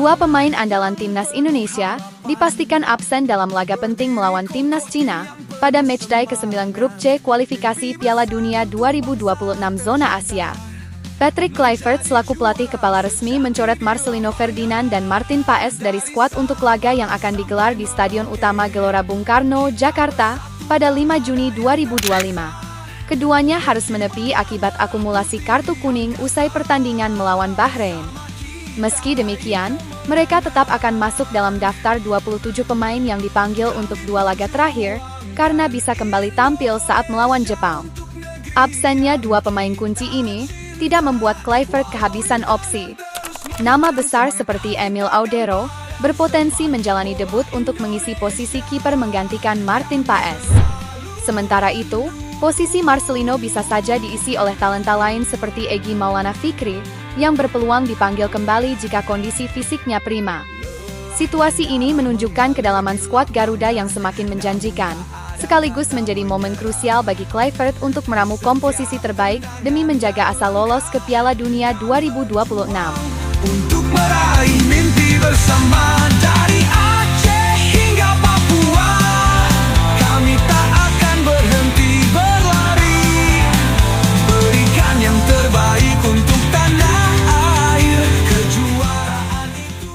Dua pemain andalan timnas Indonesia dipastikan absen dalam laga penting melawan timnas Cina pada matchday ke-9 grup C kualifikasi Piala Dunia 2026 zona Asia. Patrick Kluivert selaku pelatih kepala resmi mencoret Marcelino Ferdinand dan Martin Paes dari skuad untuk laga yang akan digelar di Stadion Utama Gelora Bung Karno, Jakarta pada 5 Juni 2025. Keduanya harus menepi akibat akumulasi kartu kuning usai pertandingan melawan Bahrain. Meski demikian, mereka tetap akan masuk dalam daftar 27 pemain yang dipanggil untuk dua laga terakhir, karena bisa kembali tampil saat melawan Jepang. Absennya dua pemain kunci ini tidak membuat Kluivert kehabisan opsi. Nama besar seperti Emil Audero berpotensi menjalani debut untuk mengisi posisi kiper menggantikan Martin Paes. Sementara itu, posisi Marcelino bisa saja diisi oleh talenta lain seperti Egy Maulana Fikri, yang berpeluang dipanggil kembali jika kondisi fisiknya prima. Situasi ini menunjukkan kedalaman skuad Garuda yang semakin menjanjikan, sekaligus menjadi momen krusial bagi Kluivert untuk meramu komposisi terbaik demi menjaga asa lolos ke Piala Dunia 2026. Untuk meraih mimpi bersama dari Aceh hingga Papua, kami tak akan berhenti berlari, berikan yang terbaik untuk tanah air, kejuaraan itu.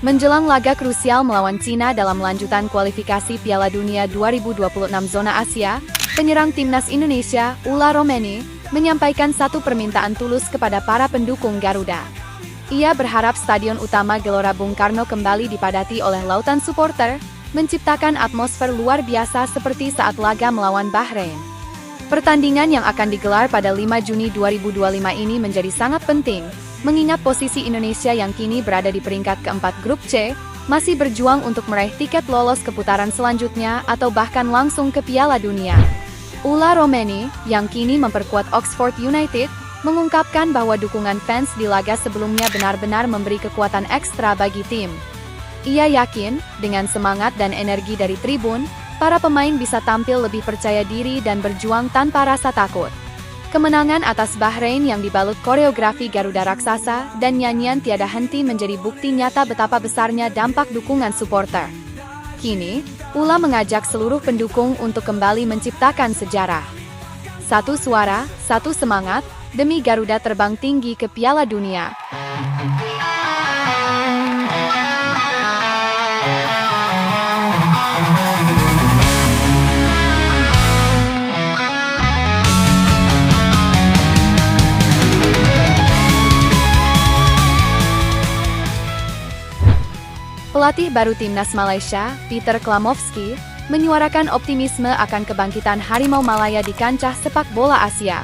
Menjelang laga krusial melawan Cina dalam lanjutan kualifikasi Piala Dunia 2026 zona Asia, penyerang timnas Indonesia, Ula Romeni, menyampaikan satu permintaan tulus kepada para pendukung Garuda. Ia berharap Stadion Utama Gelora Bung Karno kembali dipadati oleh lautan supporter, menciptakan atmosfer luar biasa seperti saat laga melawan Bahrain. Pertandingan yang akan digelar pada 5 Juni 2025 ini menjadi sangat penting, mengingat posisi Indonesia yang kini berada di peringkat keempat grup C, masih berjuang untuk meraih tiket lolos ke putaran selanjutnya atau bahkan langsung ke Piala Dunia. Ula Romeni, yang kini memperkuat Oxford United, mengungkapkan bahwa dukungan fans di laga sebelumnya benar-benar memberi kekuatan ekstra bagi tim. Ia yakin, dengan semangat dan energi dari tribun, para pemain bisa tampil lebih percaya diri dan berjuang tanpa rasa takut. Kemenangan atas Bahrain yang dibalut koreografi Garuda Raksasa dan nyanyian tiada henti menjadi bukti nyata betapa besarnya dampak dukungan supporter. Kini, Ula mengajak seluruh pendukung untuk kembali menciptakan sejarah. Satu suara, satu semangat, demi Garuda terbang tinggi ke Piala Dunia. Pelatih baru timnas Malaysia, Peter Klamovski, menyuarakan optimisme akan kebangkitan Harimau Malaya di kancah sepak bola Asia.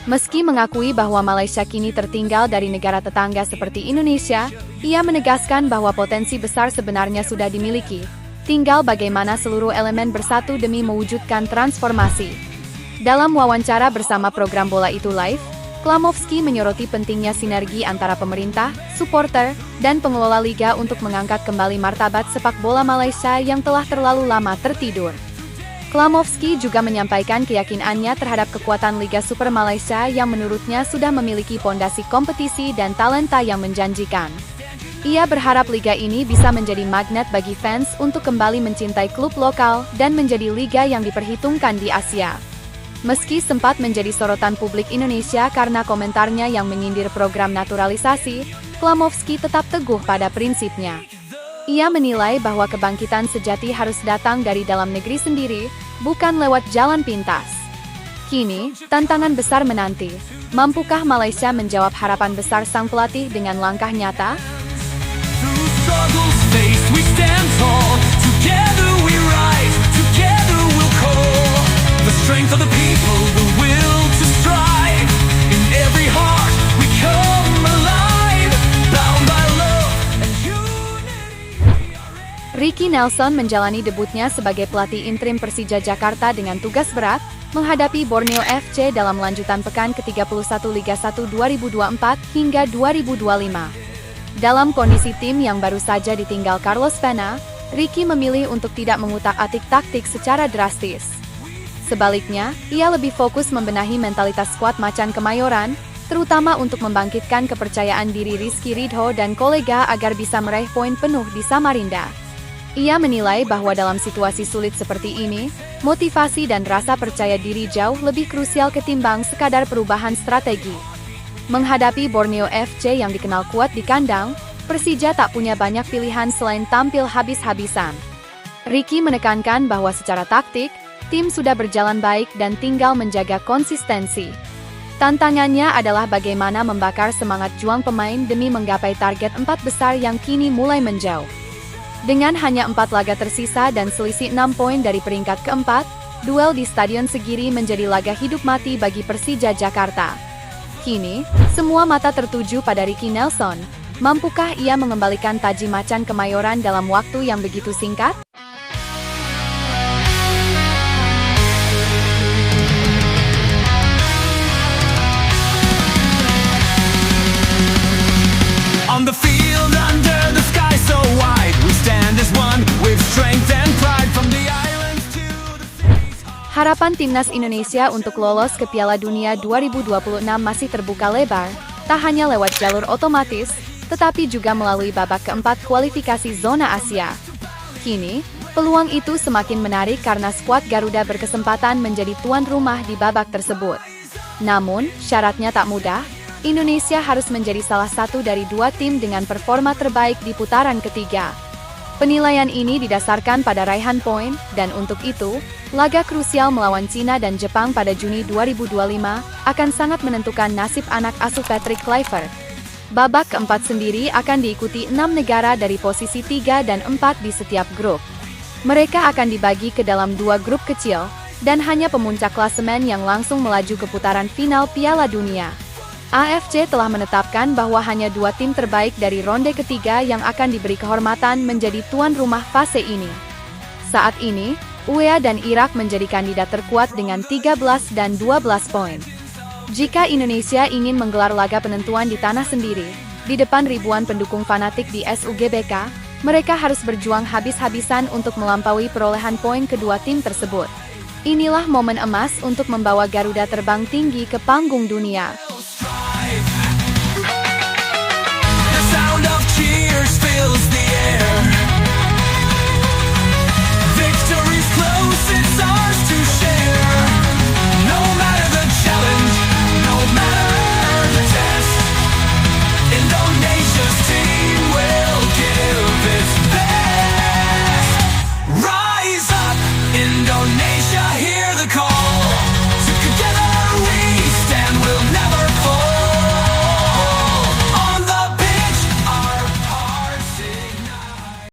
Meski mengakui bahwa Malaysia kini tertinggal dari negara tetangga seperti Indonesia, ia menegaskan bahwa potensi besar sebenarnya sudah dimiliki. Tinggal bagaimana seluruh elemen bersatu demi mewujudkan transformasi. Dalam wawancara bersama program Bola Itu Live, Klamovski menyoroti pentingnya sinergi antara pemerintah, supporter, dan pengelola liga untuk mengangkat kembali martabat sepak bola Malaysia yang telah terlalu lama tertidur. Klamovski juga menyampaikan keyakinannya terhadap kekuatan Liga Super Malaysia yang menurutnya sudah memiliki pondasi kompetisi dan talenta yang menjanjikan. Ia berharap liga ini bisa menjadi magnet bagi fans untuk kembali mencintai klub lokal dan menjadi liga yang diperhitungkan di Asia. Meski sempat menjadi sorotan publik Indonesia karena komentarnya yang menyindir program naturalisasi, Klamovski tetap teguh pada prinsipnya. Ia menilai bahwa kebangkitan sejati harus datang dari dalam negeri sendiri, bukan lewat jalan pintas. Kini, tantangan besar menanti. Mampukah Malaysia menjawab harapan besar sang pelatih dengan langkah nyata? Ricky Nelson menjalani debutnya sebagai pelatih interim Persija Jakarta dengan tugas berat, menghadapi Borneo FC dalam lanjutan pekan ke-31 Liga 1 2024 hingga 2025. Dalam kondisi tim yang baru saja ditinggal Carlos Pena, Ricky memilih untuk tidak mengutak-atik taktik secara drastis. Sebaliknya, ia lebih fokus membenahi mentalitas skuad Macan Kemayoran, terutama untuk membangkitkan kepercayaan diri Rizky Ridho dan kolega agar bisa meraih poin penuh di Samarinda. Ia menilai bahwa dalam situasi sulit seperti ini, motivasi dan rasa percaya diri jauh lebih krusial ketimbang sekadar perubahan strategi. Menghadapi Borneo FC yang dikenal kuat di kandang, Persija tak punya banyak pilihan selain tampil habis-habisan. Ricky menekankan bahwa secara taktik, tim sudah berjalan baik dan tinggal menjaga konsistensi. Tantangannya adalah bagaimana membakar semangat juang pemain demi menggapai target 4 besar yang kini mulai menjauh. Dengan hanya 4 laga tersisa dan selisih 6 poin dari peringkat keempat, duel di Stadion Segiri menjadi laga hidup mati bagi Persija Jakarta. Kini, semua mata tertuju pada Ricky Nelson. Mampukah ia mengembalikan taji macan Kemayoran dalam waktu yang begitu singkat? On the field under the sky so wide, we stand as one with strength and pride from the islands to the seas. Harapan timnas Indonesia untuk lolos ke Piala Dunia 2026 masih terbuka lebar, tak hanya lewat jalur otomatis, tetapi juga melalui babak keempat kualifikasi zona Asia. Kini, peluang itu semakin menarik karena skuad Garuda berkesempatan menjadi tuan rumah di babak tersebut. Namun, syaratnya tak mudah. Indonesia harus menjadi salah satu dari 2 tim dengan performa terbaik di putaran ketiga. Penilaian ini didasarkan pada raihan poin, dan untuk itu, laga krusial melawan Cina dan Jepang pada Juni 2025 akan sangat menentukan nasib anak asuh Patrick Kluivert. Babak keempat sendiri akan diikuti 6 negara dari posisi 3 dan 4 di setiap grup. Mereka akan dibagi ke dalam 2 grup kecil, dan hanya pemuncak klasemen yang langsung melaju ke putaran final Piala Dunia. AFC telah menetapkan bahwa hanya 2 tim terbaik dari ronde ketiga yang akan diberi kehormatan menjadi tuan rumah fase ini. Saat ini, UEA dan Irak menjadi kandidat terkuat dengan 13 dan 12 poin. Jika Indonesia ingin menggelar laga penentuan di tanah sendiri, di depan ribuan pendukung fanatik di SUGBK, mereka harus berjuang habis-habisan untuk melampaui perolehan poin kedua tim tersebut. Inilah momen emas untuk membawa Garuda terbang tinggi ke panggung dunia.